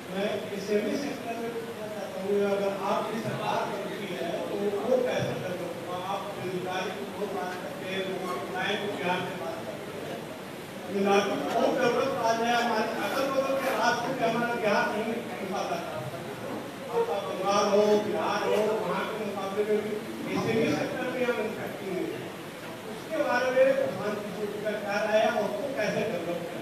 मैं semi sector में पूछना चाहता हूँ, अगर आपकी सरकार करती है तो वो कैसे कर सकते हो? आप बेरोजगारी की बहुत बात करते हैं, लोगों को न्याय को प्यार से बात करते हैं, तमिलनाडु में बहुत डेवलप आ जाए, हमारे अगल बगल के राज्य में हमारा बिहार नहीं मुकाबला कर सकता। आपका बंगाल हो, बिहार हो, वहाँ के मुकाबले में भी सेमी सेक्टर में हम मैन्युफैक्चरिंग है, उसके बारे में प्रधानमंत्री का क्या राय है, उसको कैसे डेवलप करें?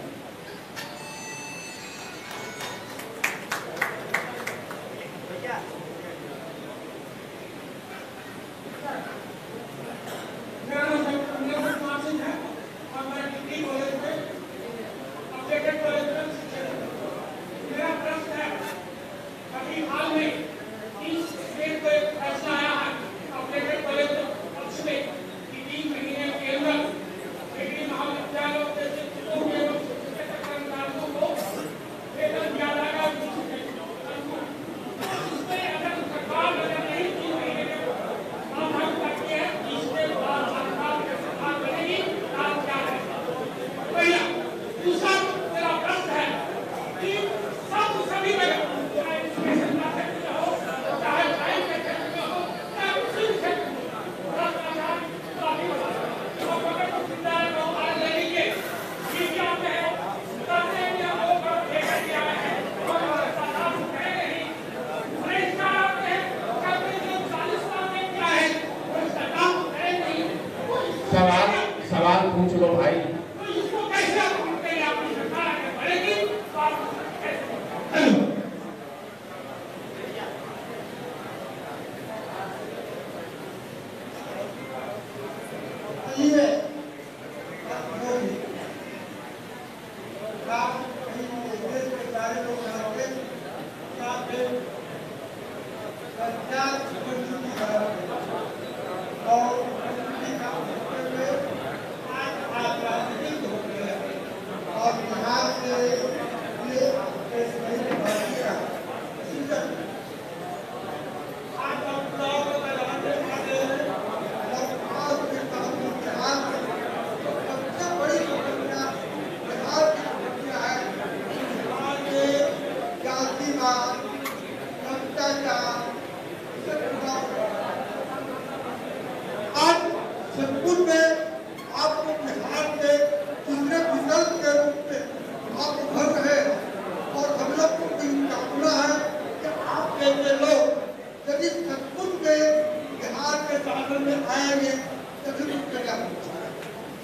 सवाल पूछ लो भाई।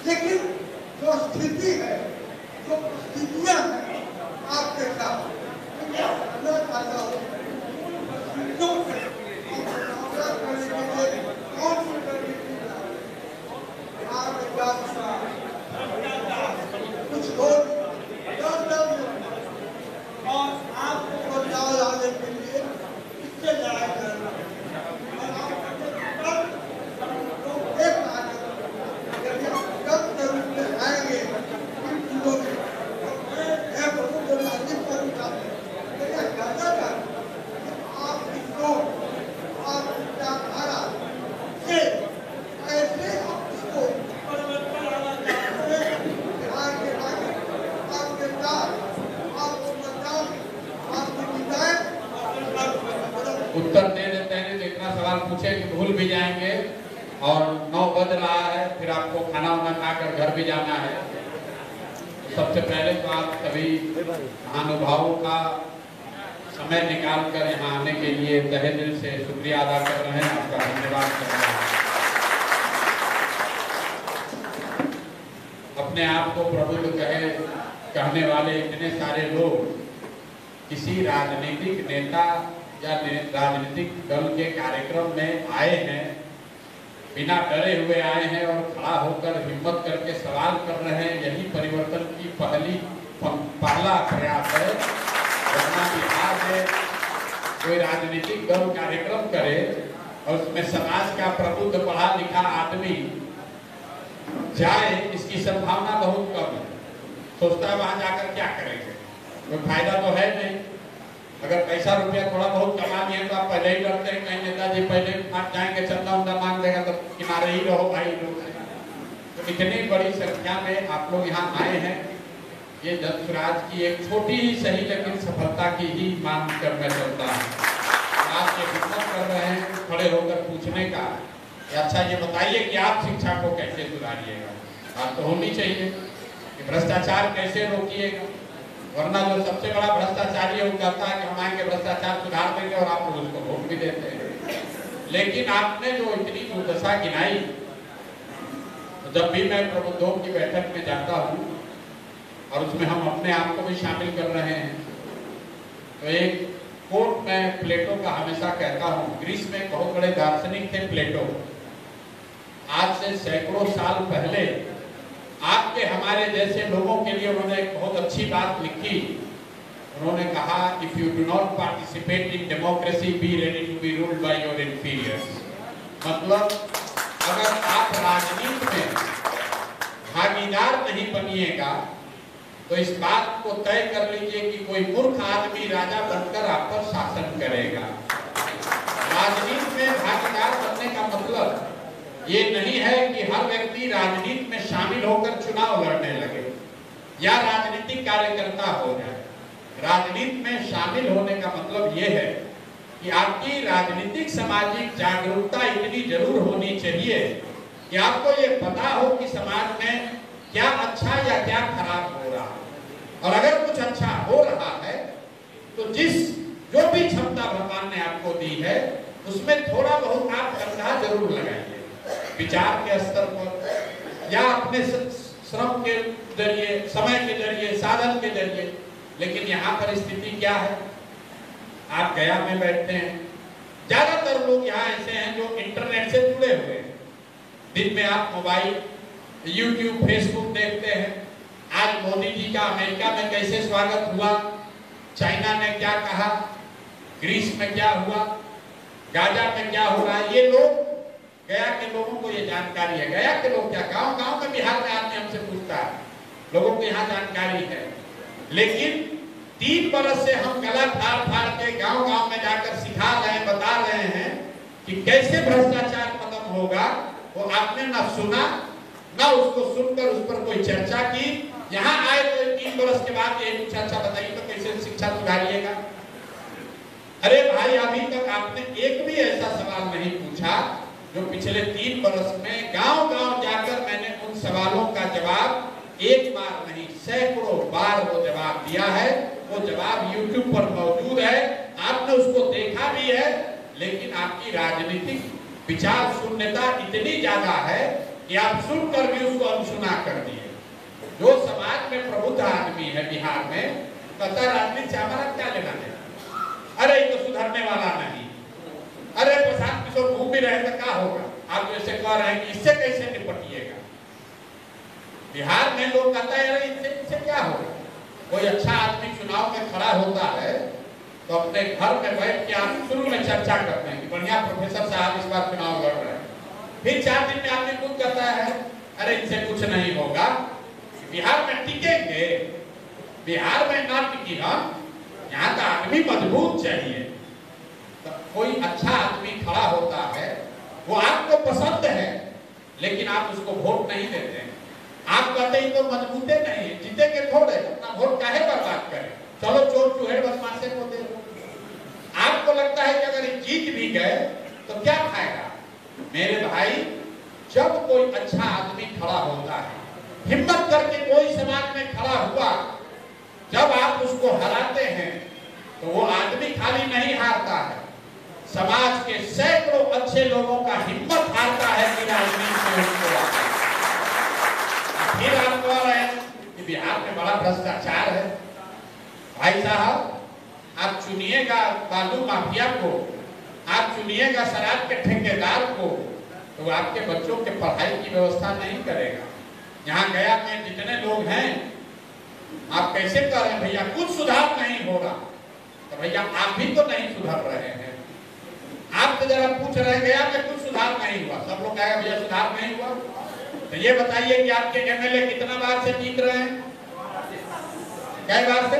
लेकिन जो स्थिति है, जो स्थितियां हैं आपके साथ, मैं चाहता हूँ कुछ लोग और आपको बदलाव लाने के लिए इससे लड़ाई करना उत्तर दे देते हैं तो इतना सवाल पूछे कि भूल भी जाएंगे और 9 बज रहा है, फिर आपको खाना वाना खाकर घर भी जाना है। सबसे पहले तो आप सभी महानुभावों का समय निकाल कर यहाँ आने के लिए तहे दिल से शुक्रिया अदा कर रहे हैं, आपका धन्यवाद कर रहे हैं। अपने आप को प्रबुद्ध कहने वाले इतने सारे लोग किसी राजनीतिक नेता या राजनीतिक दल के कार्यक्रम में आए हैं, बिना डरे हुए आए हैं और खड़ा होकर हिम्मत करके सवाल कर रहे हैं। यही परिवर्तन की पहला प्रयास है। वरना बिहार में कोई राजनीतिक दल कार्यक्रम करे और उसमें समाज का प्रबुद्ध पढ़ा लिखा आदमी जाए, इसकी संभावना बहुत कम है। सोचता है वहां जाकर क्या करेंगे, कोई फायदा तो है नहीं। अगर पैसा रुपया थोड़ा बहुत कमा लिए तो आप पहले ही डरते हैं कहीं नेताजी पहले आप जाएंगे, चंदा उंदा मांग देगा तो किनारे ही रहो भाई लोग। तो इतनी बड़ी संख्या में आप लोग यहाँ आए हैं, ये जन स्वराज की एक छोटी ही सही लेकिन सफलता की ही मांग कर मैं चलता हूँ। आप ये हिम्मत कर रहे हैं खड़े होकर पूछने का, अच्छा ये बताइए कि आप शिक्षा को कैसे सुधारिएगा। बात तो होनी चाहिए कि भ्रष्टाचार कैसे रोकिएगा, वरना जो सबसे बड़ा भ्रष्टाचारी है वो कहता है कि हम आएंगे भ्रष्टाचार सुधार देंगे और आप लोग उसको वोट भी देते हैं। लेकिन आपने जो इतनी दुर्दशा गिनाई, तो जब भी मैं प्रबंधकों की बैठक में जाता हूँ और उसमें हम अपने आप को भी शामिल कर रहे हैं, तो एक कोट में प्लेटो का हमेशा कहता हूँ। ग्रीस में बहुत बड़े दार्शनिक थे प्लेटो। आज से सैकड़ों साल पहले आपके हमारे जैसे लोगों के लिए उन्होंने एक बहुत अच्छी बात लिखी। उन्होंने कहा, if you do not participate in democracy be ready to be ruled by your inferiors. मतलब अगर आप राजनीति में भागीदार नहीं बनिएगा तो इस बात को तय कर लीजिए कि कोई मूर्ख आदमी राजा बनकर आप पर शासन करेगा। राजनीति में भागीदार बनने का मतलब ये नहीं है कि हर व्यक्ति राजनीति में शामिल होकर चुनाव लड़ने लगे या राजनीतिक कार्यकर्ता हो जाए। राजनीति में शामिल होने का मतलब ये है कि आपकी राजनीतिक सामाजिक जागरूकता इतनी जरूर होनी चाहिए कि आपको ये पता हो कि समाज में क्या अच्छा या क्या खराब हो रहा है, और अगर कुछ अच्छा हो रहा है तो जो भी क्षमता भगवान ने आपको दी है उसमें थोड़ा बहुत आप कंधा जरूर लगाइए, विचार के स्तर पर या अपने श्रम के जरिए, समय के जरिए, साधन के जरिए। लेकिन यहाँ पर स्थिति क्या है, आप गया में बैठते हैं, ज्यादातर लोग यहाँ ऐसे हैं जो इंटरनेट से जुड़े हुए हैं। दिन में आप मोबाइल, यूट्यूब, फेसबुक देखते हैं। आज मोदी जी का अमेरिका में कैसे स्वागत हुआ, चाइना ने क्या कहा, ग्रीस में क्या हुआ, गाजा में क्या हो रहा है, ये लोग गया के लोगों को ये जानकारी है। गया के लोग क्या, गांव-गांव में बिहार में आदमी हमसे पूछता है, लोगों को यहाँ जानकारी है। लेकिन 3 बरस से हम गला फाड़ के गांव-गांव में जाकर सिखा रहे हैं, बता रहे हैं कि कैसे भ्रष्टाचार खत्म होगा। वो आपने ना सुना, ना उसको सुनकर उस पर कोई चर्चा की। यहाँ आए तो 3 बरस के बाद ये कुछ अच्छा बताइए तो कैसे शिक्षा सुधारिएगा। अरे भाई, अभी तक आपने एक भी ऐसा सवाल नहीं पूछा जो पिछले 3 बरस में गांव-गांव जाकर मैंने उन सवालों का जवाब एक बार नहीं सैकड़ों बार वो जवाब दिया है। वो जवाब YouTube पर मौजूद है, आपने उसको देखा भी है। लेकिन आपकी राजनीतिक विचार शून्यता इतनी ज्यादा है कि आप सुनकर भी उसको अनसुना कर दिए। जो समाज में प्रबुद्ध आदमी है बिहार में, कहता राजनीति से हमारा क्या लेना देना, अरे ये तो सुधरने वाला नहीं, अरे प्रशांत किशोर घूम भी रहे तो क्या होगा। आप जैसे कह रहे हैं कि इससे कैसे निपटिएगा। बिहार में लोग कहता है अरे इससे क्या होगा। कोई अच्छा आदमी चुनाव में खड़ा होता है तो अपने घर में बैठ के आप शुरू में चर्चा करते हैं कि बढ़िया प्रोफेसर साहब इस बार चुनाव लड़ रहे हैं। फिर 4 दिन में आदमी खुद कहता है अरे इनसे कुछ नहीं होगा। बिहार में टिकेंगे, बिहार में ना टिकी हम, यहाँ का आदमी मजबूत चाहिए। तो कोई अच्छा आदमी खड़ा होता है, वो आपको पसंद है, लेकिन आप उसको वोट नहीं देते हैं। आप कहते हैं तो मजबूते नहीं है, जीतेंगे थोड़े, अपना वोट काहे बर्बाद करें, चलो चोर चुहेड़ बदमाशे को दे दो। आपको लगता है कि अगर जीत भी गए तो क्या फायदा। मेरे भाई, जब कोई अच्छा आदमी खड़ा होता है, हिम्मत करके कोई समाज में खड़ा हुआ, जब आप उसको हराते हैं तो वो आदमी खाली नहीं हारता है, समाज के सैकड़ों अच्छे लोगों का हिम्मत हारता है कि राजनीति में उनको। फिर आप कह रहे हैं कि बिहार में बड़ा भ्रष्टाचार है। भाई साहब, आप चुनिएगा बालू माफिया को, आप चुनिएगा शराब के ठेकेदार को, तो आपके बच्चों के पढ़ाई की व्यवस्था नहीं करेगा। यहाँ गया में जितने लोग हैं, आप कैसे कह रहे हैं भैया कुछ सुधार नहीं हो रहा, तो भैया आप भी तो नहीं सुधर रहे हैं। आप तो जरा पूछ रहे हैं गया में कुछ सुधार नहीं हुआ, सब लोग कहेगा भैया सुधार नहीं हुआ। तो ये बताइए कि आपके एमएलए कितना बार से जीत रहे हैं, कई बार से?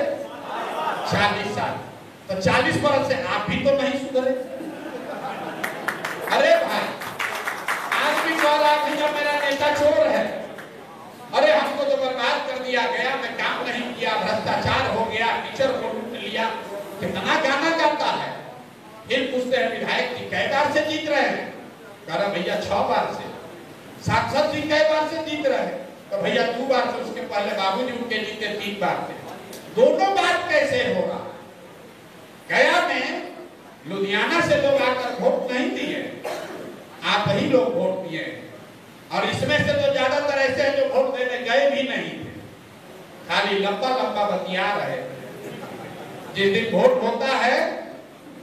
40 साल। तो 40 बरस से आप भी तो नहीं सुधरे। अरे भाई, आज भी कह रहा है भैया मेरा नेता चोर है, अरे हमको तो बर्बाद कर दिया गया, मैं काम नहीं किया, भ्रष्टाचार हो गया, टीचर को लूट लिया, कितना गाना गाता है। फिर पूछते हैं विधायक जी कई बार से जीत रहे हैं? कह रहा भैया 6 बार से। सांसद जी कई बार से जीत रहे हैं? तो भैया 2 बार से, उसके पहले बाबूजी उनके जीते 3 बार थे। दोनों बार कैसे हो रहा? गया में लुधियाना से लोग आकर वोट नहीं दिए, आप ही लोग वोट दिए, और इसमें से तो ज्यादातर ऐसे हैं जो वोट देने गए भी नहीं थे, खाली लंबा लंबा बतिया रहे। जिस दिन वोट होता है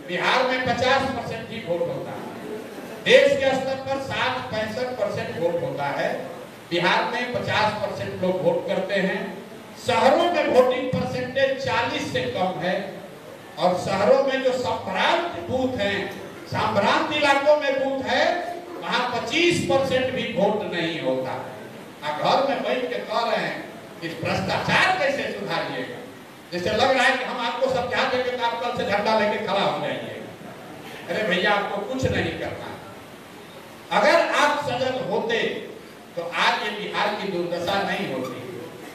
बिहार में 50% ही वोट होता है, देश के स्तर पर 60-65% वोट होता है, बिहार में 50% लोग वोट करते हैं। शहरों में वोटिंग परसेंटेज 40 से कम है, और शहरों में जो संभ्रांत बूथ हैं, संभ्रांत इलाकों में बूथ है, वहां 25% भी वोट नहीं होता। आप घर में बैठ के कह रहे हैं कि भ्रष्टाचार कैसे सुधारिएगा, जैसे लग रहा है कि हम आपको समझा देंगे तो आप कल से झंडा लेके खड़ा हो जाइएगा। अरे भैया आपको कुछ नहीं करना। अगर आप सजग होते तो आज ये बिहार की दुर्दशा नहीं होती,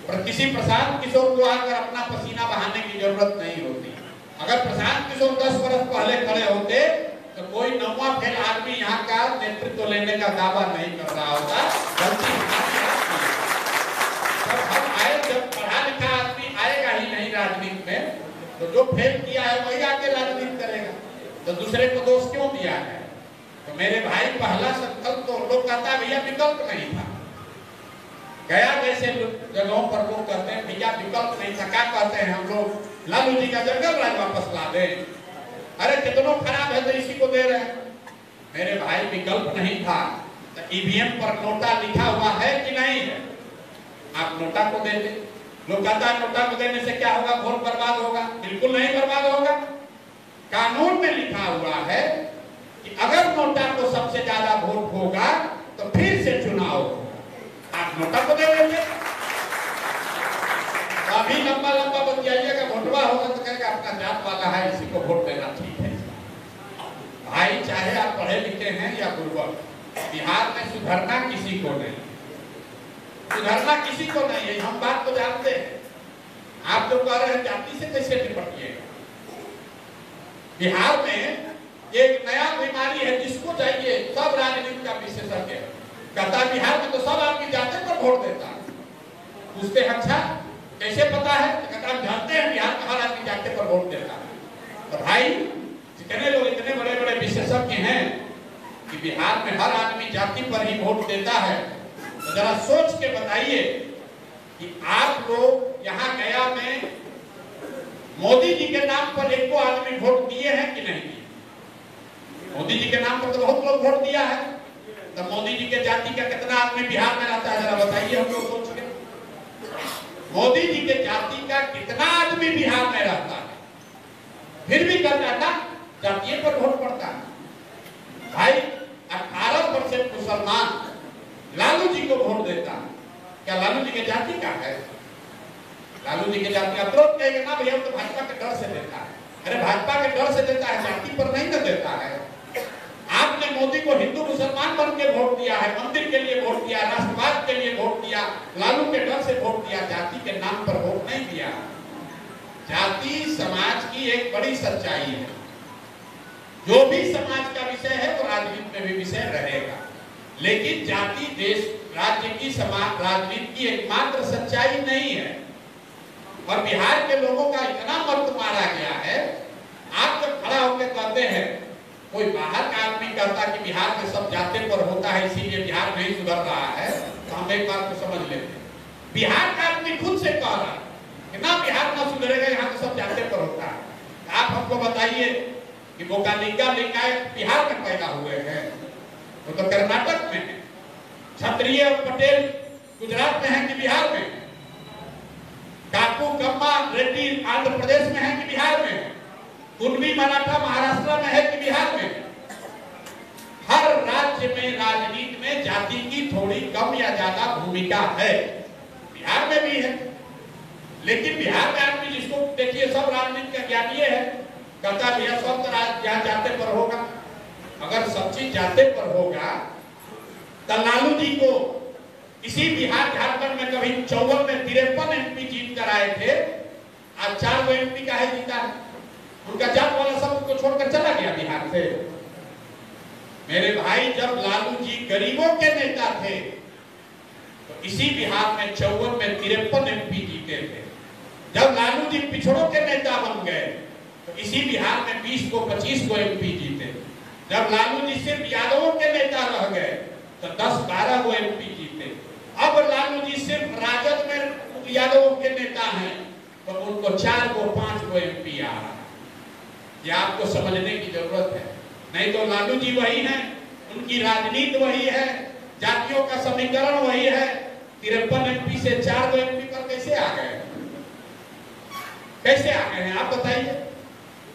और किसी प्रशांत किशोर को आकर अपना पसीना बहाने की जरूरत नहीं होती। अगर प्रशांत किशोर 10 वर्ष पहले खड़े होते तो कोई 9वां फेल आदमी यहाँ का नेतृत्व लेने का दावा नहीं कर रहा होता। गलती जब हम आए, जब पढ़ा लिखा आदमी आएगा ही नहीं राजनीति में, तो जो फेल किया है वही आके राजनीति करेगा, तो दूसरे को दोष क्यों दिया है? तो मेरे भाई पहला संकल्प तो लोग कहता भैया विकल्प नहीं था। गया जैसे जगहों पर लोग कहते हैं भैया विकल्प नहीं था, क्या कहते हैं हम लोग, लालू जी का जंगल राज वापस ला दे। अरे कितनों खराब है तो इसी को दे रहे हैं। मेरे भाई विकल्प नहीं था, तो ईवीएम पर नोटा लिखा हुआ है कि नहीं है? आप नोटा को देते, लोग कहता है नोटा को देने से क्या होगा, वोट बर्बाद होगा। बिल्कुल नहीं बर्बाद होगा। कानून में लिखा हुआ है कि अगर नोटा को सबसे ज्यादा वोट होगा तो फिर से चुनाव होगा। आप नोटा को दे देंगे, अभी लंबा लंबा बतियाइएगा, वोटवा होगा तो कहेगा अपना जात वाला है, इसी को वोट देना ठीक है। भाई चाहे आप पढ़े लिखे हैं या गुरुवर, बिहार में सुधरना किसी को नहीं, सुधरना किसी को नहीं है, हम बात तो जानते हैं। आप जो कह रहे हैं जाति से कैसे निपटिएगा? बिहार में एक नया बीमारी है, जिसको चाहिए सब राजनीति का विशेषज्ञ कहता बिहार में तो सब आदमी जाते पर वोट देता है। पूछते अच्छा कैसे पता है? तो कहता हम जानते हैं बिहार में हर आदमी जाते पर वोट देता है। तो भाई जितने लोग इतने बड़े बड़े विशेषज्ञ हैं कि बिहार में हर आदमी जाति पर ही वोट देता है, तो जरा सोच के बताइए कि आप लोग यहाँ गया में मोदी जी के नाम पर एक को आदमी वोट दिए हैं कि नहीं दिए? मोदी जी के नाम पर तो बहुत लोग वोट दिया है। तो मोदी जी के जाति का कितना आदमी बिहार में रहता है, जरा बताइए हम लोग सोच के। मोदी जी के जाति का कितना आदमी बिहार में रहता है, फिर भी कर जाता जातीय पर वोट पड़ता है। भाई 18% मुसलमान लालू जी को वोट देता है, क्या लालू जी के जाति का है? लालू जी के जाति का तुरंत कहेगा ना भैया तो भाजपा के डर से देता है। अरे भाजपा के डर से देता है, जाति पर नहीं ना देता है। आपने मोदी को हिंदू मुसलमान बन के वोट दिया है, मंदिर के लिए वोट दिया, राष्ट्रवाद के लिए वोट दिया, लालू के डर से वोट दिया, जाति के नाम पर वोट नहीं दिया। जाति समाज की एक बड़ी सच्चाई है। जो भी समाज का विषय है वो राजनीति में भी विषय रहेगा, लेकिन जाति देश राज्य की समाज राजनीति की एकमात्र सच्चाई नहीं है। और बिहार के लोगों का इतना मत मारा गया है, आप जब खड़ा होकर कहते हैं, कोई बाहर का आदमी कहता कि बिहार में सब जाते पर होता है इसीलिए बिहार नहीं सुधर रहा है, तो हम एक बात को समझ लेते हैं। बिहार का आदमी खुद से कह रहा है कि ना बिहार ना सुधरेगा, यहाँ तो सब जाते पर होता है। आप हमको बताइए कि बोकालिंगा लिंगायत बिहार में पैदा हुए हैं, वो तो कर्नाटक में है। क्षत्रिय और पटेल गुजरात में है कि बिहार में? काकू कम्मा रेड्डी आंध्र प्रदेश में है कि बिहार में? कुणबी मराठा महाराष्ट्र में है कि बिहार में? हर राज्य में राजनीति में जाति की थोड़ी कम या ज्यादा भूमिका है, बिहार में भी है। लेकिन बिहार में आदमी जिसको देखिए सब राजनीति का ज्ञान ये है, कहता भैया सब यहाँ जाते पर होगा। अगर सब चीज जाते पर होगा तो लालू जी को इसी बिहार झारखंड में कभी 54 में 53 MP जीत कर आए थे, आज 4 MP का है जीता है। उनका जात वाला सब उसको छोड़कर चला गया बिहार से। मेरे भाई, जब लालू जी गरीबों के नेता थे तो इसी बिहार में 54 में 53 MP जीते थे। जब लालू जी पिछड़ों के नेता बन गए तो इसी बिहार में 20 को 25 को MP जीते। जब लालू जी सिर्फ यादवों के नेता रह गए तो 10-12 को MP जीते। अब लालू जी सिर्फ राजद में यादवों के नेता हैं तो उनको 4 को 5 को MP आ रहा है। ये आपको समझने की जरूरत है। नहीं तो लालू जी वही हैं, उनकी राजनीति वही है, जातियों का समीकरण वही है। 53 MP से 4 को MP पर कैसे आ गए? कैसे आ गए हैं आप बताइए?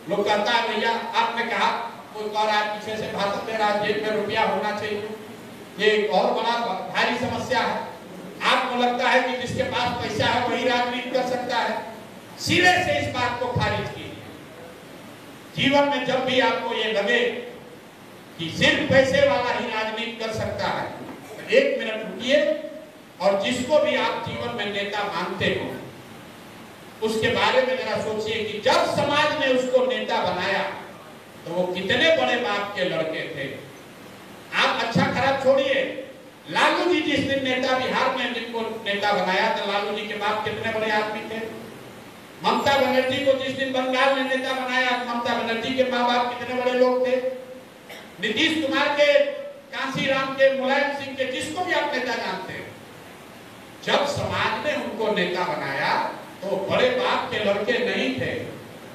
लोग कहता है भैया आपने कहा कोई और आप पीछे से भाषण दे रहा, जेब में रुपया होना चाहिए, ये एक और बड़ा भारी समस्या है। आपको लगता है कि जिसके पास पैसा है वही राजनीति कर सकता है? सिरे से इस बात को खारिज कीजिए। जीवन में जब भी आपको ये लगे कि सिर्फ पैसे वाला ही राजनीति कर सकता है तो 1 मिनट रुकिए और जिसको भी आप जीवन में नेता मानते हो उसके बारे में जरा सोचिए कि जब समाज ने उसको नेता बनाया तो वो कितने बड़े बाप के लड़के थे। आप अच्छा खराब छोड़िए, लालू जी जिस दिन नेता बिहार में जिनको नेता बनाया तो लालू जी के बाप कितने बड़े आदमी थे। ममता बनर्जी को जिस दिन बंगाल ने नेता बनाया, ममता बनर्जी के माँ बाप कितने बड़े लोग थे। नीतीश कुमार के, कांसीराम के, मुलायम सिंह के, जिसको भी आप नेता जानते हैं, जब समाज ने उनको नेता बनाया तो बड़े बाप के लड़के नहीं थे।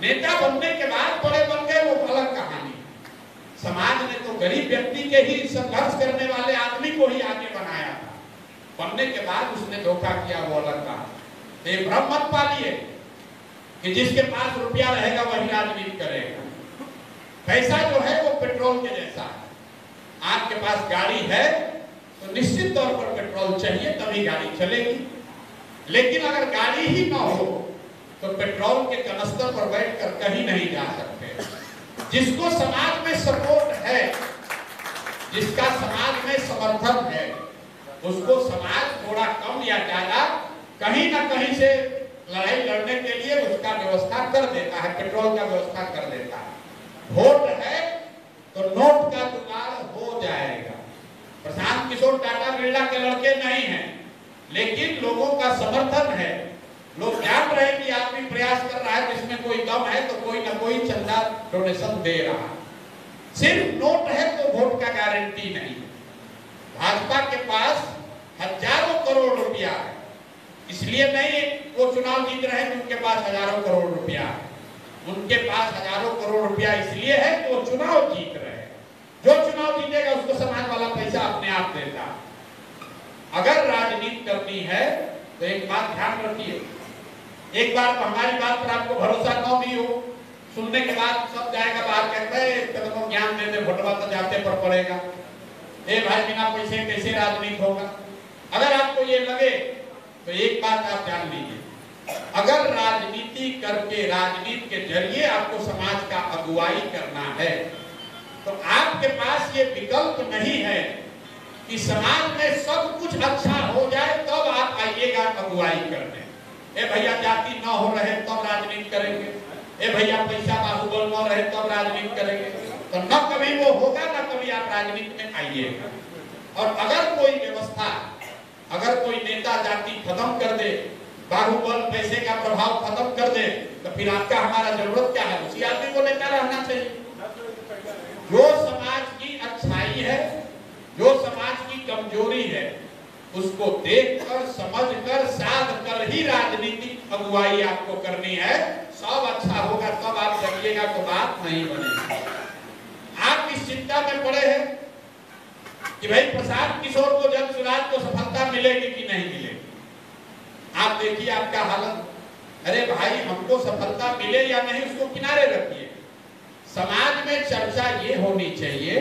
नेता बनने के बाद बड़े बन गए, वो अलग कहानी। समाज ने तो गरीब व्यक्ति के ही संघर्ष करने वाले आदमी को ही आगे बनाया था, बनने के बाद उसने धोखा किया, वो अलग कहा। ये भ्रम मत पालिए कि जिसके पास रुपया रहेगा वही राजनीति करेगा। पैसा जो है वो पेट्रोल के जैसा है। आपके पास गाड़ी है तो निश्चित तौर पर पेट्रोल चाहिए तभी गाड़ी चलेगी, लेकिन अगर गाड़ी ही ना हो तो पेट्रोल के कनस्तर पर बैठकर कहीं नहीं जा सकते। जिसको समाज में सपोर्ट है, जिसका समाज में समर्थन है, उसको समाज थोड़ा कम या ज्यादा कहीं ना कहीं से लड़ाई लड़ने के लिए उसका व्यवस्था कर देता है, पेट्रोल का व्यवस्था कर देता है। वोट है तो नोट का जुगाड़ हो जाएगा। प्रशांत किशोर टाटा बिरला के लड़के नहीं हैं, लेकिन लोगों का समर्थन है। लोग जान रहे हैं कि आदमी प्रयास कर रहा है, जिसमें कोई दम है तो कोई ना कोई चंदा डोनेशन दे रहा है। सिर्फ नोट है तो वोट का गारंटी नहीं। भाजपा के पास हजारों करोड़ रुपया है, इसलिए नहीं वो चुनाव जीत रहे हैं कि उनके पास हजारों करोड़ रुपया है। उनके पास हजारों करोड़ रुपया इसलिए है कि वो चुनाव जीत रहे हैं। जो चुनाव जीतेगा उसको समाज वाला पैसा अपने आप देता। अगर राजनीति करनी है तो एक बात ध्यान रखिए, एक बार हमारी बात पर आपको भरोसा न भी हो, सुनने के बाद सब जाएगा बाहर, कहते हैं ज्ञान देते भोटवा तो जाते पर पड़ेगा। ए भाई बिना पैसे कैसे राजनीति होगा? अगर आपको ये लगे तो एक बात आप जान लीजिए, अगर राजनीति करके, राजनीति के जरिए आपको समाज का अगुवाई करना है तो आपके पास ये विकल्प नहीं है कि समाज में सब कुछ अच्छा हो जाए तब आप आइएगा अगुवाई करने। ए भैया जाति न हो रहे तब राजनीति करेंगे, ए भैया पैसा बाहुबल न रहे तब राजनीति करेंगे, तो न कभी वो होगा न कभी आप राजनीति में आइएगा। और अगर कोई व्यवस्था, अगर कोई नेता जाति खत्म कर दे, बाहुबल पैसे का प्रभाव खत्म कर दे, तो फिर आपका हमारा जरूरत क्या है? उसी आदमी को नेता रहना चाहिए। जो समाज की अच्छाई है, जो समाज की कमजोरी है, उसको देखकर, समझकर, साध कर ही राजनीतिक अगुवाई आपको करनी है। सब अच्छा होगा तब आप करिएगा तो बात नहीं बनेगी। आप इस चिंता में पड़े हैं कि भाई प्रशांत किशोर को, जन सुराज को सफलता मिलेगी कि नहीं मिलेगी। आप देखिए आपका हालत। अरे भाई हमको सफलता मिले या नहीं उसको किनारे रखिए, समाज में चर्चा ये होनी चाहिए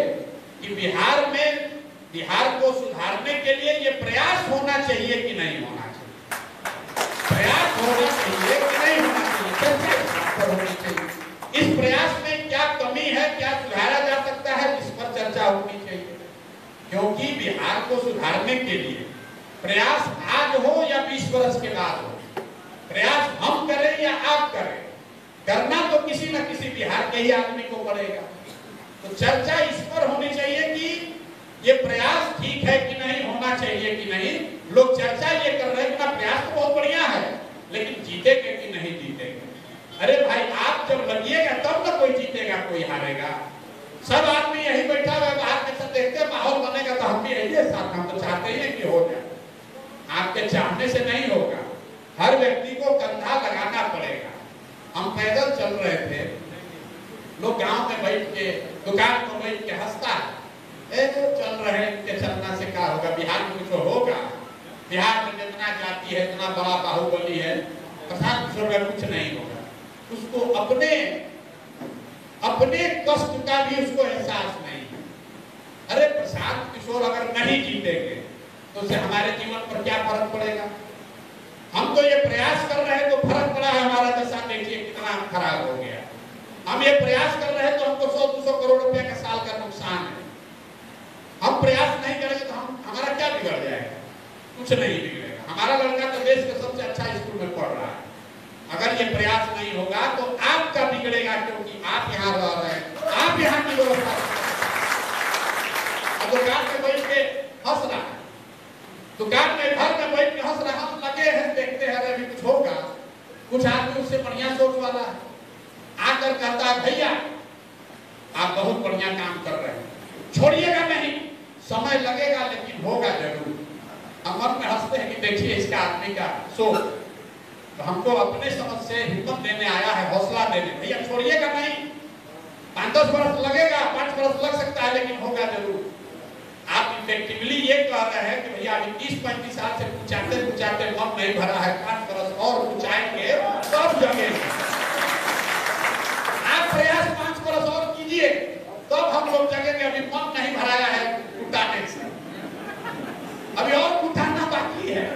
कि बिहार को सुधारने के लिए ये प्रयास होना चाहिए कि नहीं होना चाहिए। प्रयास होना चाहिए कि नहीं होना चाहिए, चर्चा होनी चाहिए। इस प्रयास में क्या कमी है, क्या सुधारा जा सकता है, इस पर चर्चा होनी चाहिए। क्योंकि बिहार को सुधारने के लिए प्रयास आज हो या 20 वर्ष के बाद हो, प्रयास हम करें या आप करें, करना तो किसी न किसी बिहार के ही आदमी को पड़ेगा। तो चर्चा इस पर होनी चाहिए कि ये प्रयास ठीक है कि नहीं, होना चाहिए कि नहीं। लोग चर्चा ये कर रहे हैं कि प्रयास तो बहुत बढ़िया है, लेकिन जीतेंगे कि नहीं जीतेंगे। अरे भाई, आप जब लगिएगा तब ना कोई जीतेगा कोई हारेगा। सब आदमी यही बैठा हुआ बाहर के सब देखते, माहौल बनेगा तो हम भी यही साथ, हम तो चाहते ही हैं कि हो जाए। आपके चाहने से नहीं होगा, हर व्यक्ति को कंधा लगाना पड़ेगा। हम पैदल चल रहे थे, लोग गांव में बैठ के दुकान पर बैठ के हंसता है, चल रहे हैं, इनके चलना से क्या होगा, बिहार में कुछ होगा, बिहार में जितना जाति है, इतना बड़ा बाहुबली है, प्रशांत किशोर का कुछ नहीं होगा। उसको अपने कष्ट का भी उसको एहसास नहीं है। अरे प्रशांत किशोर अगर नहीं जीतेंगे तो उससे हमारे जीवन पर क्या फर्क पड़ेगा। हम तो ये प्रयास कर रहे हैं तो फर्क पड़ा है, हमारा दशा देखिए कितना खराब हो गया। हम ये प्रयास कर रहे हैं तो हमको 100-200 करोड़ रुपए का साल का नुकसान है। हम प्रयास नहीं करेंगे तो हमारा क्या बिगड़ जाएगा, कुछ नहीं बिगड़ेगा। हमारा लड़का तो देश के सबसे अच्छा स्कूल में पढ़ रहा है। अगर ये प्रयास नहीं होगा तो आपका बिगड़ेगा, क्योंकि आप यहाँ रह रहे हैं, आप यहाँ की व्यवस्था। दुकान में बैठ के हंस रहा है, दुकान में घर में बैठ के हंस रहा है, हम लगे हैं देखते हैं अभी कुछ होगा। कुछ आदमी उससे बढ़िया सोच वाला है, आकर कहता है भैया आप बहुत बढ़िया काम कर रहे हैं, छोड़िएगा नहीं, समय लगेगा लेकिन होगा जरूर। हम मन में हंसते हैं कि देखिए इसका आदमी का सोच, तो हमको अपने समझ से हिम्मत देने आया है, हौसला देने, भैया छोड़िएगा नहीं, 5-10 वर्ष लगेगा, 5 वर्ष लग सकता है, लेकिन होगा जरूर। आप इफेक्टिवली ये कह रहे हैं कि भैया अभी 30-35 साल से पूछाते मन नहीं भरा है, 5 वर्ष और पूछाएंगे तब जगेंगे। आप प्रयास 5 वर्ष और कीजिए तब हम लोग जगेंगे। अभी मन नहीं भराया है कुटाने से, अभी और कुटाना बाकी है।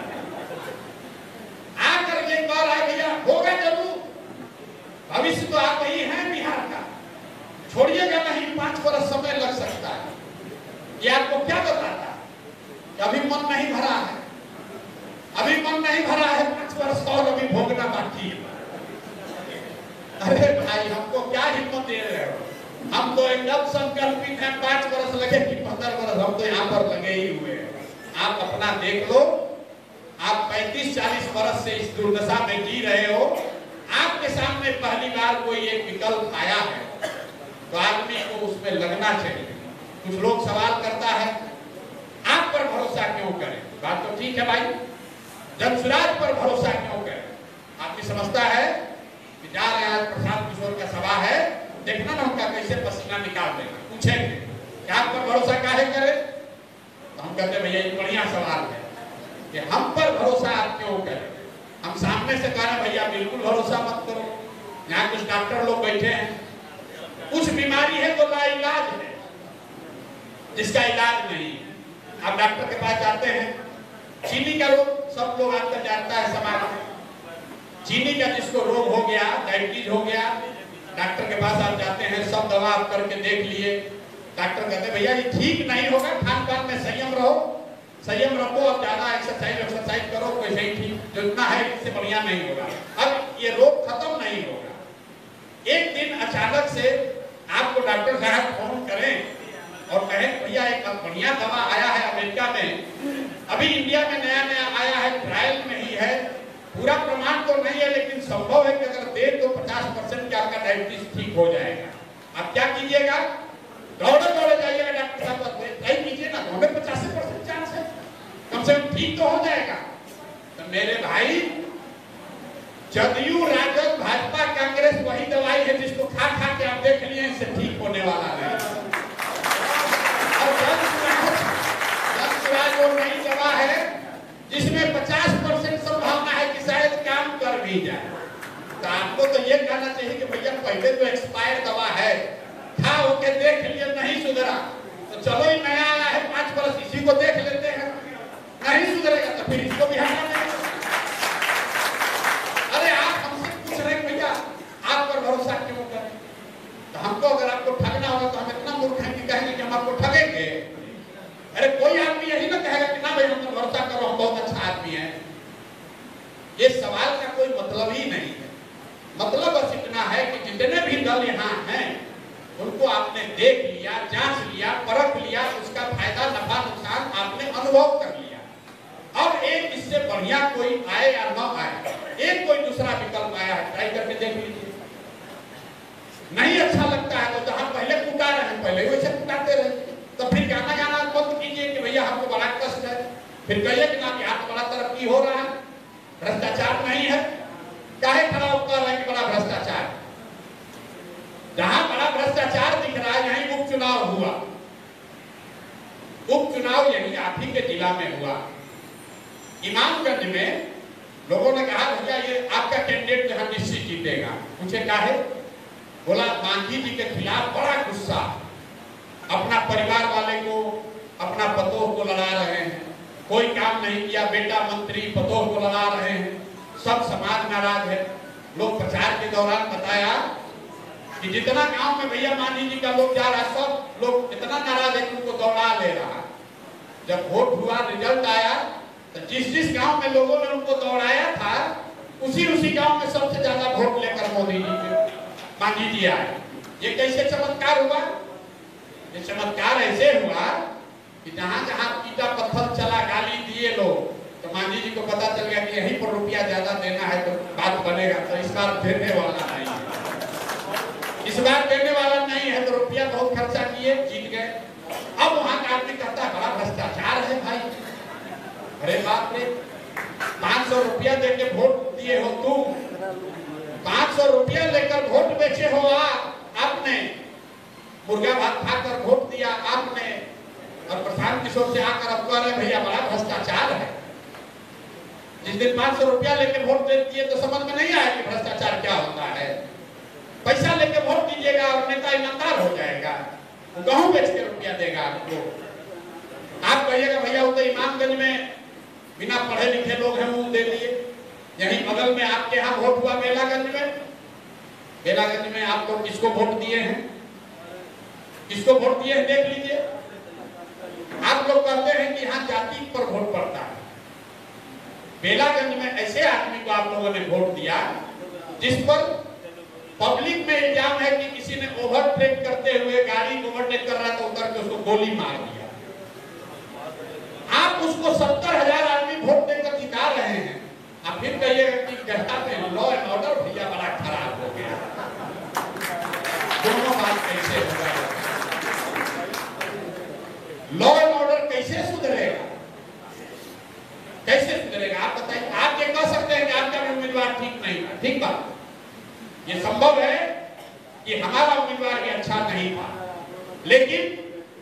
आकर ये कह रहा है भैया होगा जरूर, भविष्य तो आप ही हैं बिहार का, छोड़िएगा नहीं, 5 वर्ष समय लग सकता है। ये आपको क्या बताता कि अभी मन नहीं भरा है, अभी मन नहीं भरा है, 5 वर्ष और अभी भोगना बाकी है। अरे भाई हमको क्या हिम्मत दे रहे हो, हम तो एकदम संकल्पित हैं, 5 वर्ष लगे कि 15 वर्ष, हम तो यहाँ पर लगे ही हुए हैं। आप अपना देख लो, आप 35-40 वर्ष से इस दुर्दशा में जी रहे हो, आपके सामने पहली बार कोई एक विकल्प आया है तो आदमी को उसमें लगना चाहिए। कुछ लोग सवाल करता है आप पर भरोसा क्यों करें, बात तो ठीक है भाई, जनसुराज पर भरोसा क्यों करें। आदमी समझता है कि जा रहे हैं प्रशांत किशोर का सभा है, देखना ना उनका कैसे पसीना निकाल देगा, पूछेंगे कि आप पर भरोसा काहे करें, तो हम कहते भैया ये बढ़िया सवाल है कि हम पर भरोसा आप क्यों करें। हम सामने से कह रहे भैया बिल्कुल भरोसा मत करो। यहाँ कुछ डॉक्टर लोग बैठे हैं, कुछ बीमारी है तो लाइलाज है, जिसका इलाज नहीं। आप डॉक्टर के पास जाते हैं, चीनी का रोग सब लोग आजकल जानता है समाज में, चीनी का जिसको रोग हो गया, डायबिटीज हो गया, डॉक्टर के पास आप जाते हैं, सब दवा आप करके देख लिए, डॉक्टर कहते भैया ये ठीक नहीं होगा, खान पान में संयम रहो, संयम रखो, अब ज्यादा एक्सरसाइज करो, कोई सही ठीक जो इतना है इससे बढ़िया नहीं होगा, अब ये रोग खत्म नहीं होगा। एक दिन अचानक से आपको डॉक्टर साहब फोन करें और कहें भैया एक बढ़िया दवा आया है अमेरिका में, अभी इंडिया में नया आया है, ट्रायल में ही है, पूरा प्रमाण तो नहीं है लेकिन संभव है कि अगर दे तो 50% का आपका डायबिटीज ठीक हो जाएगा। आप क्या कीजिएगा, दौड़े जाइएगा डॉक्टर साहब ट्राई कीजिए ना, हमें 85% चांस है, कम से कम ठीक तो हो जाएगा। तो मेरे भाई जदयू, राजद, भाजपा, कांग्रेस वही दवाई है जिसको खा के आप देख लिए, इससे ठीक होने वाला नहीं। और जनसुराज वो नई दवा है जिसमें 50% संभावना है कि शायद काम कर भी जाए। तो आपको तो ये कहना चाहिए कि भैया पहले तो एक्सपायर दवा है, खा होके देख लिए नहीं सुधरा तो चलो ही नया आया है 5 वर्ष इसी को देख लेते हैं, नहीं सुधरेगा तो फिर इसको भी हटा देंगे। अरे आप हमसे पूछ रहे भैया आप पर भरोसा क्यों करें, तो हमको अगर आपको ठगना होगा तो हम इतना मूर्ख हैं कि कहेंगे कि हम आपको ठगेंगे। अरे कोई आदमी यही ना कहेगा कि ना भाई हम तो भरोसा करो, हम बहुत उनको आपने देख लिया, जांच लिया, परख लिया, उसका फायदा नफा नुकसान आपने अनुभव कर लिया। अब एक इससे बढ़िया कोई आए या न आए, एक कोई दूसरा विकल्प आया है, ट्राई करके देख लीजिए। नहीं अच्छा लगता है तो जहां पहले कुटा रहे पहले वैसे कुटाते रहे, तो फिर गाना गाना बंद कीजिए कि भैया हमको बड़ा कष्ट है, फिर कहिए कि ना बिहार में बड़ा तरक्की हो रहा है, भ्रष्टाचार नहीं है। काहे खड़ा कर रहे हैं कि बड़ा भ्रष्टाचार? जहां बड़ा भ्रष्टाचार दिख रहा है, यहीं उपचुनाव हुआ। उपचुनाव यही आप ही के जिला में हुआ। इमामगंज में लोगों ने कहा भैया ये आपका कैंडिडेट जो है निश्चित जीतेगा। पूछे काहे? बोला मांझी जी के खिलाफ बड़ा गुस्सा, अपना परिवार वाले को, अपना पतोह को लड़ा रहे हैं, कोई काम नहीं किया, बेटा मंत्री पतोह को लड़ा रहे हैं, सब समाज नाराज है। लोग प्रचार के दौरान बताया कि जितना गांव में भैया मांझी जी का लोग जा रहा है, सब लोग इतना नाराज है कि उनको दौड़ा ले रहा। जब वोट हुआ, रिजल्ट आया, तो जिस गांव में लोगों ने उनको दौड़ाया था, उसी गांव में सबसे ज्यादा वोट लेकर मोदी जी के मांझी जी आए। ये कैसे चमत्कार हुआ? ये चमत्कार ऐसे हुआ कि जहां जहां ईटा पत्थर चला, गाली दिए लोग, तो मांझी जी को पता चल गया कि यहीं पर रुपया ज्यादा देना है तो बात बनेगा। तो इस बार देने वाला नहीं है, इस बार देने वाला नहीं है, तो रुपया बहुत खर्चा किए, जीत गए। अब वहां का आदमी कहता है बड़ा भ्रष्टाचार है भाई। अरे बाप रे, 500 रुपया देके वोट दिए हो तुम, 500 रुपया लेकर वोट बेचे हो आपने, मुर्गा भात खाकर वोट दिया आपने, और प्रशांत किशोर से आकर अब कह रहे भैया बड़ा भ्रष्टाचार है। जिस दिन 500 रुपया लेके वोट दे दिए तो समझ में नहीं आया कि भ्रष्टाचार क्या होता है। पैसा लेके वोट दीजिएगा और नेता ईमानदार हो जाएगा, गेहूं बेच के रुपया देगा आपको। आप कहिएगा भैया वो तो इमामगंज में बिना पढ़े लिखे लोग हैं, वो दे दिए। यहीं बगल में आपके यहाँ वोट हुआ बेलागंज में, बेलागंज में आप लोग किसको वोट दिए हैं? किसको वोट दिए हैं देख लीजिए। आप लोग कहते हैं कि यहाँ जाति पर वोट पड़ता है। बेलागंज में ऐसे आदमी को आप लोगों ने वोट दिया जिस पर पब्लिक में इल्जाम है कि किसी ने ओवरटेक करते हुए, गाड़ी ओवरटेक कर रहा था, उतर के उसको गोली मार दिया। आप उसको 70,000 आदमी वोट देकर जिता रहे हैं, आप फिर कहिएगा कि कहता है लॉ एंड ऑर्डर भैया बड़ा खराब हो गया। दोनों बात कैसे होगा? लॉ एंड ऑर्डर कैसे सुधरेगा? कैसे सुधरेगा आप बताइए। आप ये कह सकते हैं कि आपका भी उम्मीदवार ठीक नहीं था, ठीक बात, ये संभव है कि हमारा उम्मीदवार भी अच्छा नहीं था, लेकिन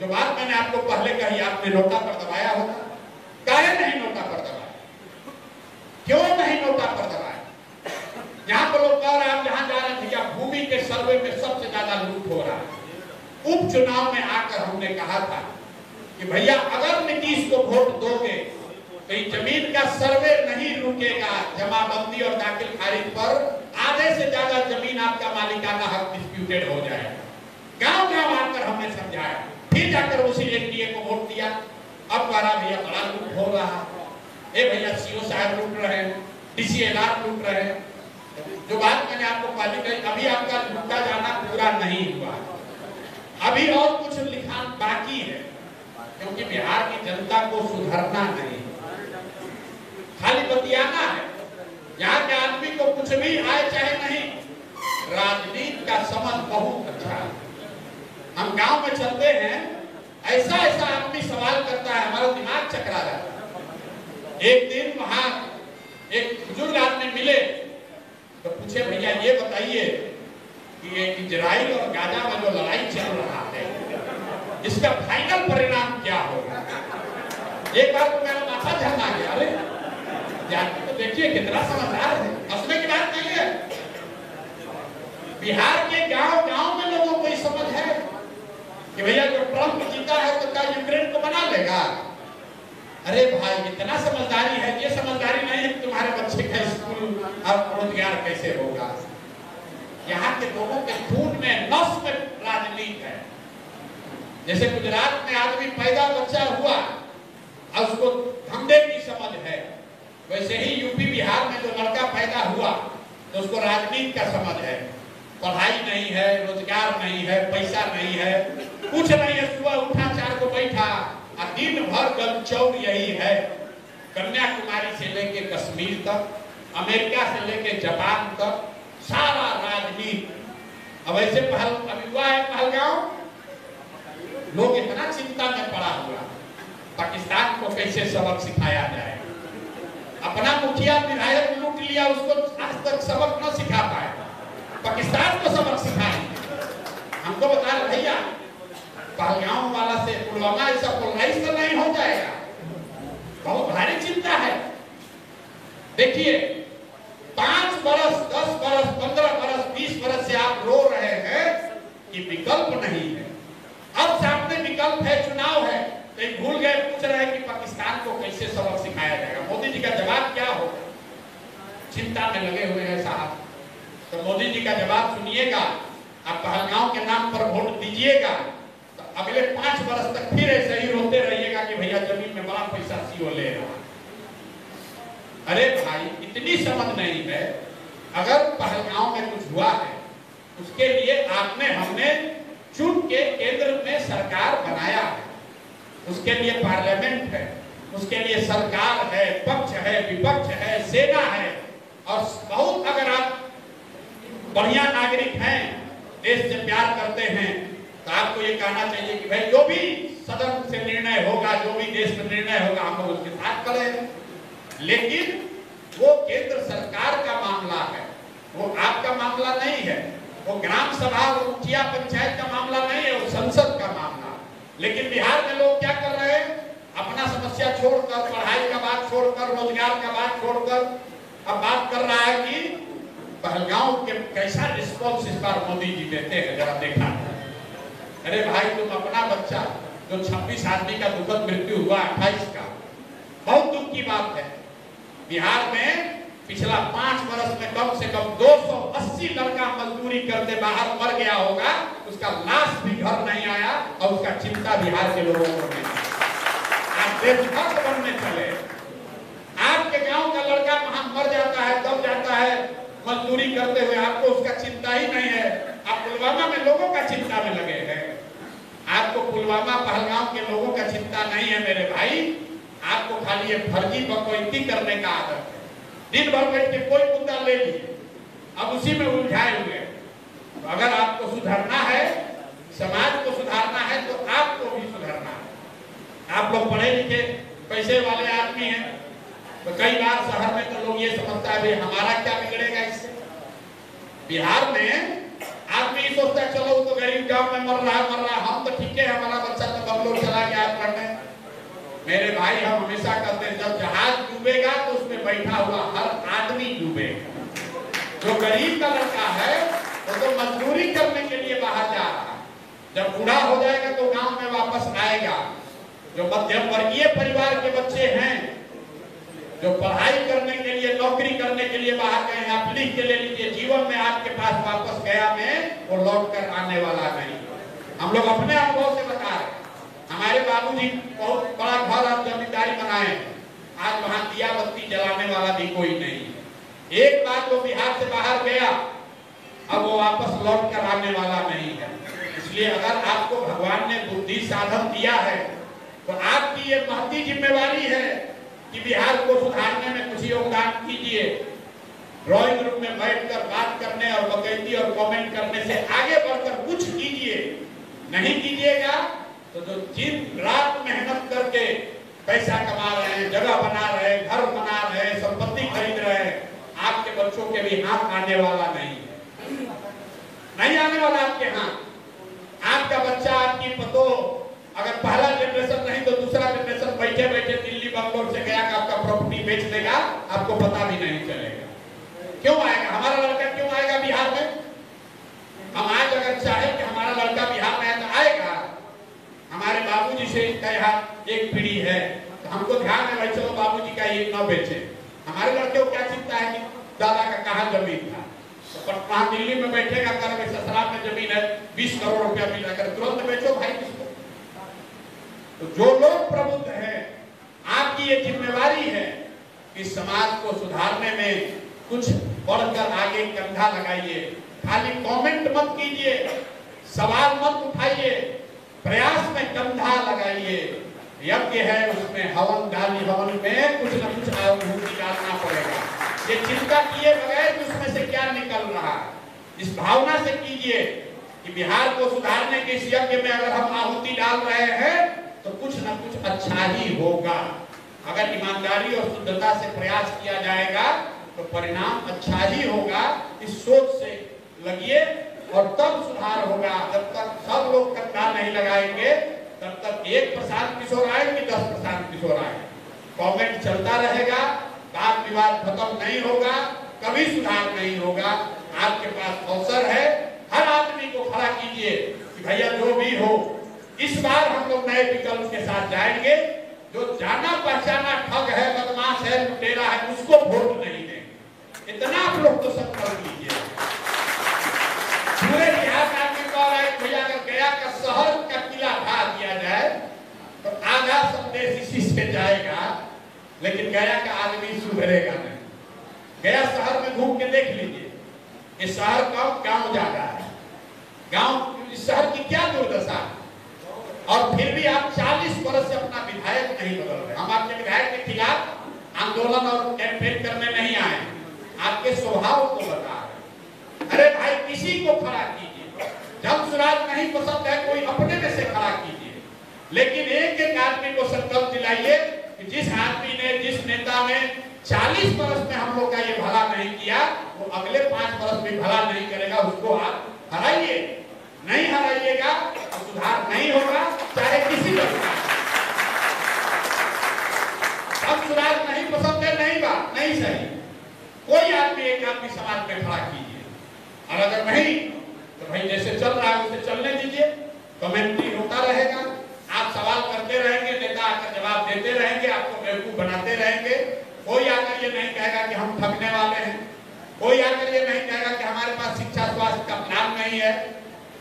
जो बात मैंने आपको पहले कही, आपने नोटा पर दबाया होगा। काहे नहीं नोटा पर दबाया? क्यों नहीं नोटा पर दबाया? यहाँ पर लोग कह रहे हैं आप जहां जा रहे हैं भैया भूमि के सर्वे में सबसे ज्यादा लूट हो रहा है। उपचुनाव में आकर हमने कहा था कि भैया अगर नीतीश को वोट दोगे तो जमीन का सर्वे नहीं रुकेगा, जमाबंदी और दाखिल खारिज पर आधे से ज्यादा जमीन आपका मालिकाना हक डिस्प्यूटेड हो जाएगा। गांव गांव आकर हमने समझाया, फिर जाकर उसी एनडीए को वोट दिया। अब कह रहा भैया बड़ा लूट हो रहा है, ए भैया सीओ साहब लूट रहे हैं, डीसीएलआर लूट रहे हैं। जो बात मैंने आपको पहले कही, अभी आपका लूटा जाना पूरा नहीं हुआ, अभी और कुछ लिखान बाकी है, क्योंकि बिहार की जनता को सुधरना नहीं, खाली बतियाना है। यहाँ के आदमी को कुछ भी आए चाहे नहीं, राजनीति का समझ बहुत अच्छा है। हम गांव में चलते हैं, ऐसा ऐसा आदमी सवाल करता है, हमारा दिमाग चकरा जाता है। एक दिन वहां एक बुजुर्ग आदमी मिले तो पूछे भैया ये बताइए कि ये इजराइल और गाजा में जो लड़ाई चल रहा है इसका फाइनल परिणाम क्या होगा? एक बार तो मेरा माथा झरना गया। अरे तो देखिए कितना समझदार है, हंसने की बात नहीं है। बिहार के गांव गांव में लोगों को ये समझ है कि भैया जो ट्रंप जीता है तो क्या यूक्रेन को बना लेगा? अरे भाई इतना समझदारी है, ये समझदारी नहीं है कि तुम्हारे बच्चे का स्कूल और रोजगार कैसे होगा। यहाँ के लोगों के खून में, नस में राजनीति है। जैसे गुजरात में आदमी पैदा बच्चा हुआ और उसको धंधे की समझ है, वैसे ही यूपी बिहार में जो लड़का पैदा हुआ तो उसको राजनीति का समझ है। पढ़ाई नहीं है, रोजगार नहीं है, पैसा नहीं है, कुछ नहीं है। सुबह उठा 4 को बैठा और दिन भर गलचौर यही है। कन्याकुमारी से लेके कश्मीर तक, अमेरिका से लेके जापान तक, सारा राजनीति। अब ऐसे अभी हुआ है पहलगांव, लोग इतना चिंता में पड़ा हुआ, पाकिस्तान को कैसे सबक सिखाया जाए। अपना मुखिया विधायक लूट लिया, उसको आज तक सबक न सिखा पाए, पाकिस्तान को सबक सिखाएंगे। हमको बता रहे भैया, पहलगांव वाला से पुलवामा ऐसा पोलराइज तो नहीं हो जाएगा, बहुत भारी चिंता है। देखिए 5 बरस, 10 बरस, 15 बरस, 20 बरस से आप रो रहे हैं कि विकल्प नहीं है। अब सामने विकल्प है, चुनाव है, तो भूल गए, पूछ रहे हैं कि पाकिस्तान को कैसे सबक सिखाया जाएगा। मोदी जी का जवाब क्या होगा? चिंता में लगे हुए हैं साहब। तो मोदी जी का जवाब सुनिएगा, आप पहलगांव के नाम पर वोट दीजिएगा, तो अगले 5 बरस तक फिर ऐसे ही रोते रहिएगा कि भैया जमीन में बड़ा पैसा सीओ ले रहा। अरे भाई, इतनी समझ नहीं है। अगर पहलगांव में कुछ हुआ है, उसके लिए हमने चुन के केंद्र में सरकार बनाया है, उसके लिए पार्लियामेंट है, उसके लिए सरकार है, पक्ष है, विपक्ष है, सेना है। और बहुत अगर आप बढ़िया नागरिक हैं, देश से प्यार करते हैं, तो आपको ये कहना चाहिए कि भाई जो भी सदन से निर्णय होगा, जो भी देश में निर्णय होगा, हम लोग उसके साथ करें। लेकिन वो केंद्र सरकार का मामला है, वो आपका मामला नहीं है। वो ग्राम सभा और मुखिया पंचायत का मामला नहीं है, वो संसद का मामला। लेकिन बिहार में लोग क्या कर रहे हैं? अपना समस्या छोड़कर, पढ़ाई का बात छोड़कर, रोजगार का बात छोड़कर अब बात कर रहा है कि पहलगांव के कैसा रिस्पॉन्स इस बार मोदी जी देते हैं, जरा देखा। अरे भाई, तुम अपना बच्चा जो 26 आदमी का दुखद मृत्यु हुआ 28 का, बहुत दुख की बात है। बिहार में पिछला 5 वर्ष में कम से कम 280 लड़का मजदूरी करते बाहर मर गया होगा, उसका लाश भी घर नहीं आया और उसका चिंता बिहार के लोगों को नहीं। आप देशभक्त बनने चले, आपके गांव का लड़का वहां मर जाता है, दब जाता है मजदूरी करते हुए, आपको उसका चिंता ही नहीं है। आप पुलवामा में लोगों का चिंता में लगे हैं, आपको पुलवामा पहलगांव के लोगों का चिंता नहीं है मेरे भाई। आपको खाली ये फर्जी बकौती करने का आदत है। दिन भर बैठ के कोई मुद्दा ले लीजिए, अब उसी में उलझाए हुए। तो अगर आपको सुधरना है, समाज को सुधारना है, तो आपको भी सुधरना है। आप लोग पढ़े लिखे पैसे वाले आदमी हैं, तो कई बार शहर में तो लोग ये समझता है भाई हमारा क्या बिगड़ेगा इससे। बिहार में आदमी सोचता है चलो तो गरीब गांव में मर रहा है, हम तो ठीक है, हमारा बच्चा तो बंगलोर चला गया पढ़ने। मेरे भाई, हम हमेशा कहते हैं जब जहाज डूबेगा तो उसमें बैठा हुआ हर आदमी डूबेगा। जो गरीब का लड़का है वो तो मजदूरी करने के लिए बाहर जा रहा है, जब बूढ़ा हो जाएगा तो गांव में वापस आएगा। जो मध्यम वर्गीय परिवार के बच्चे हैं, जो पढ़ाई करने के लिए, नौकरी करने के लिए बाहर गए हैं, आप लिख के ले लीजिए, जीवन में आपके पास वापस गया में वो लौट कर आने वाला नहीं। हम लोग अपने अनुभव से बता रहे हैं। हमारे बाबूजी बहुत बड़ा घर और जमींदारी बनाए, आज वहां दिया बत्ती जलाने वाला भी कोई नहीं। एक बार वो बिहार से बाहर गया, अब वो वापस लौट कर आने वाला नहीं है। इसलिए अगर आपको भगवान ने बुद्धि साधन दिया है, तो आपकी ये महती जिम्मेवारी है कि बिहार को सुधारने में कुछ योगदान कीजिए। ड्राइंग रूम में बैठकर बात करने और बकैती और कमेंट करने से आगे बढ़कर कुछ कीजिए। नहीं कीजिएगा तो जो दिन रात मेहनत करके पैसा कमा रहे हैं, जगह बना रहे हैं, घर बना रहे हैं, संपत्ति खरीद रहे हैं, आपके बच्चों के भी हाथ आने वाला नहीं आने वाला आपके हाथ। आपका बच्चा, आपकी पतो, अगर पहला जनरेशन नहीं तो दूसरा जनरेशन बैठे बैठे दिल्ली बंगलोर से गया कि आपका प्रॉपर्टी बेच देगा, आपको पता भी नहीं चलेगा। क्यों आएगा हमारा लड़का, क्यों आएगा बिहार में? हम आज अगर चाहे कि हमारा लड़का बिहार में आए तो आएगा। हमारे बाबूजी से इसका यहाँ एक पीढ़ी है, तो हमको ध्यान में भाई चलो बाबूजी का ये न बेचे। हमारे लड़के को क्या चिंता है कि दादा का कहाँ जमीन था, तो वहां दिल्ली में बैठेगा कर ससुराल में जमीन है 20 करोड़ रुपया मिला कर तुरंत बेचो भाई किसको। तो जो लोग प्रबुद्ध हैं, आपकी ये जिम्मेवारी है कि समाज को सुधारने में कुछ बढ़कर आगे कंधा लगाइए। खाली कमेंट मत कीजिए, सवाल मत उठाइए, प्रयास में कंधा लगाइए। यज्ञ है, उसमें हवन डाली, हवन में कुछ न कुछ आहुति डालना पड़ेगा। ये चिंता किए बगैर कि उसमें से क्या निकल रहा है, इस भावना से कीजिए कि बिहार को सुधारने के इस यज्ञ में अगर हम आहुति डाल रहे हैं तो कुछ न कुछ अच्छा ही होगा। अगर ईमानदारी और शुद्धता से प्रयास किया जाएगा तो परिणाम अच्छा ही होगा। इस सोच से लगिए और तब सुधार होगा। जब तक सब लोग कंधा नहीं लगाएंगे तब तक एक प्रशांत किशोर आए कि 10 प्रशांत किशोर आए, कमेंट चलता रहेगा, वाद विवाद खत्म नहीं होगा, कभी सुधार नहीं होगा। आपके पास अवसर है, हर आदमी को खड़ा कीजिए कि भैया जो भी हो, इस बार हम लोग नए विकल्प के साथ जाएंगे। जो जाना पहचाना ठग है, बदमाश है, लुटेरा है, उसको वोट नहीं देंगे। इतना आप लोग तो संकल्प लीजिए। पूरे बिहार में आदमी कह रहा है भैया अगर गया का शहर का किला ढा दिया जाए तो आधा संदेश इसी से जाएगा, लेकिन गया का आदमी सुधरेगा नहीं। गया शहर में घूम के देख लीजिए, ये शहर कम गांव ज्यादा है। गांव इस शहर की क्या दुर्दशा है, और फिर भी आप 40 वर्ष से अपना विधायक नहीं बदल रहे। हम आपके विधायक के खिलाफ आंदोलन और कैंपेन करने नहीं आए, आपके स्वभाव को बता रहे। अरे भाई किसी को खड़ा कीजिए, जब सुराज नहीं पसंद है कोई अपने में से खड़ा कीजिए, लेकिन एक एक आदमी को संकल्प दिलाइए कि जिस आदमी ने, जिस नेता ने 40 वर्ष में हम लोग का ये भला नहीं किया, वो अगले 5 वर्ष में भला नहीं करेगा, उसको आप हराइए। नहीं हराइएगा तो सुधार नहीं होगा, चाहे किसी तरह। अब सुधार नहीं पसंद है, नहीं बात नहीं सही, कोई आदमी एक आदमी समाज में खड़ा कीजिए, और अगर नहीं तो भाई जैसे चल रहा है उसे चलने दीजिए। कमेंट्री होता रहेगा, आप सवाल करते रहेंगे, नेता आकर जवाब देते रहेंगे, आपको बेवकूफ बनाते रहेंगे। कोई आकर ये नहीं कहेगा कि हम ठगने वाले हैं, कोई आकर ये नहीं कहेगा कि हमारे पास शिक्षा स्वास्थ्य का प्लान नहीं है।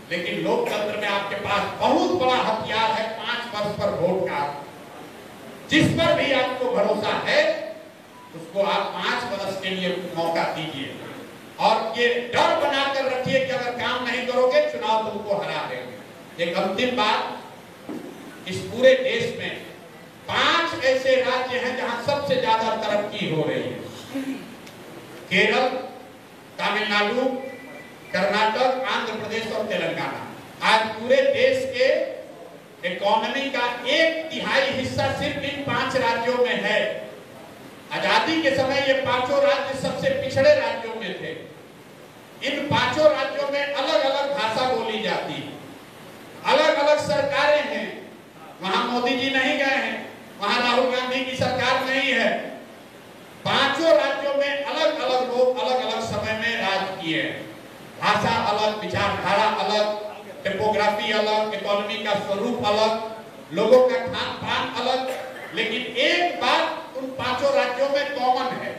लेकिन लोकतंत्र में आपके पास बहुत बड़ा हथियार है 5 वर्ष पर वोट का। जिस पर भी आपको भरोसा है उसको आप 5 वर्ष के लिए मौका दीजिए, और ये डर बनाकर रखिए कि अगर काम नहीं करोगे चुनाव तुमको हरा देंगे। एक अंतिम बात, इस पूरे देश में 5 ऐसे राज्य हैं जहां सबसे ज्यादा तरक्की हो रही है। केरल, तमिलनाडु, कर्नाटक, आंध्र प्रदेश और तेलंगाना। आज पूरे देश के इकोनॉमी का 1/3 हिस्सा सिर्फ इन 5 राज्यों में है। आजादी के समय ये 5 राज्य सबसे पिछड़े राज्यों में थे। इन 5 राज्यों में अलग अलग भाषा बोली जाती है, अलग अलग सरकारें हैं। वहां मोदी जी नहीं गए हैं, वहां राहुल गांधी की सरकार नहीं है। 5 राज्यों में अलग अलग लोग अलग अलग समय में राज किए हैं। भाषा अलग, विचारधारा अलग, टोपोग्राफी अलग, इकोनॉमी का स्वरूप अलग, लोगों का खान पान अलग, लेकिन एक बात उन 5 राज्यों में कॉमन है।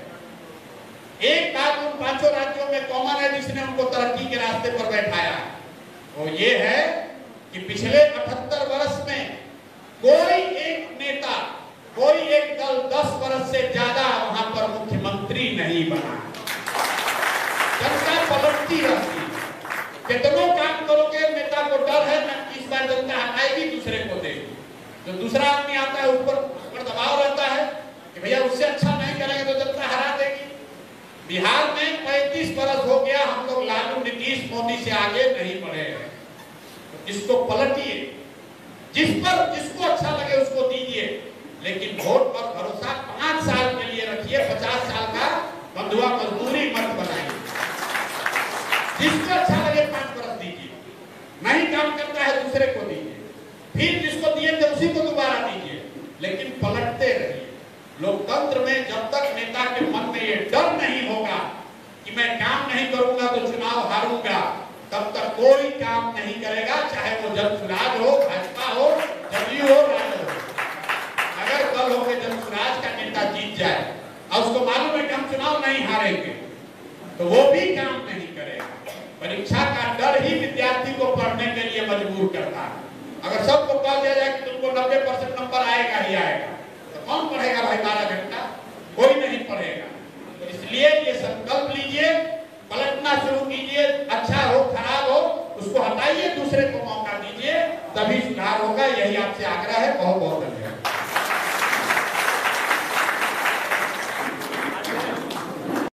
एक बात उन 5 राज्यों में कॉमन है जिसने उनको तरक्की के रास्ते पर बैठाया है, वो ये है कि पिछले 78 वर्ष में कोई एक नेता, कोई एक दल 10 वर्ष से ज्यादा वहां पर मुख्यमंत्री नहीं बना। जनता पलटती रहती है। कितनों काम करोगे, नेता को डर है ना, इस बार जनता हटाएगी, दूसरे को देगी। जो दूसरा आदमी आता है ऊपर दबाव रहता है कि भैया उससे अच्छा नहीं करेंगे तो जनता हरा देगी। बिहार में 35 वर्ष हो गया, हम लोग लालू, नीतीश, मोदी से आगे नहीं बढ़े हैं। तो इसको पलटिए, जिसको अच्छा लगे उसको दीजिए, लेकिन वोट पर भरोसा 5 साल के लिए रखिए। 50 साल का बंधुआ मजदूरी मत बनाइए। जिसको अच्छा लगे 5 वर्ष दीजिए, नहीं काम करता है दूसरे को दीजिए, फिर जिसको दिए थे उसी को दोबारा दीजिए, लेकिन पलटते रहिए। लोकतंत्र में जब तक नेता के मन में ये डर नहीं होगा कि मैं काम नहीं करूंगा तो चुनाव हारूंगा, तब तक कोई काम नहीं करेगा, चाहे वो जनसुराज हो, भाजपा हो, जदयू हो, राजद हो। अगर कल हो के जनसुराज का नेता जीत जाए और उसको मालूम है कि हम चुनाव नहीं हारेंगे, तो वो भी काम नहीं करेगा। परीक्षा का डर ही विद्यार्थी को पढ़ने के लिए मजबूर करता है। अगर सबको कह दिया जाए कि तुमको 90% नंबर आएगा ही आएगा, तो कौन पढ़ेगा भाई 12 घंटा? कोई नहीं पढ़ेगा। तो इसलिए ये संकल्प लीजिए पलटना शुरू कीजिए, अच्छा हो खराब हो उसको हटाइए, दूसरे को मौका दीजिए, तभी सुधार होगा। यही आपसे आग्रह है। बहुत बहुत धन्यवाद।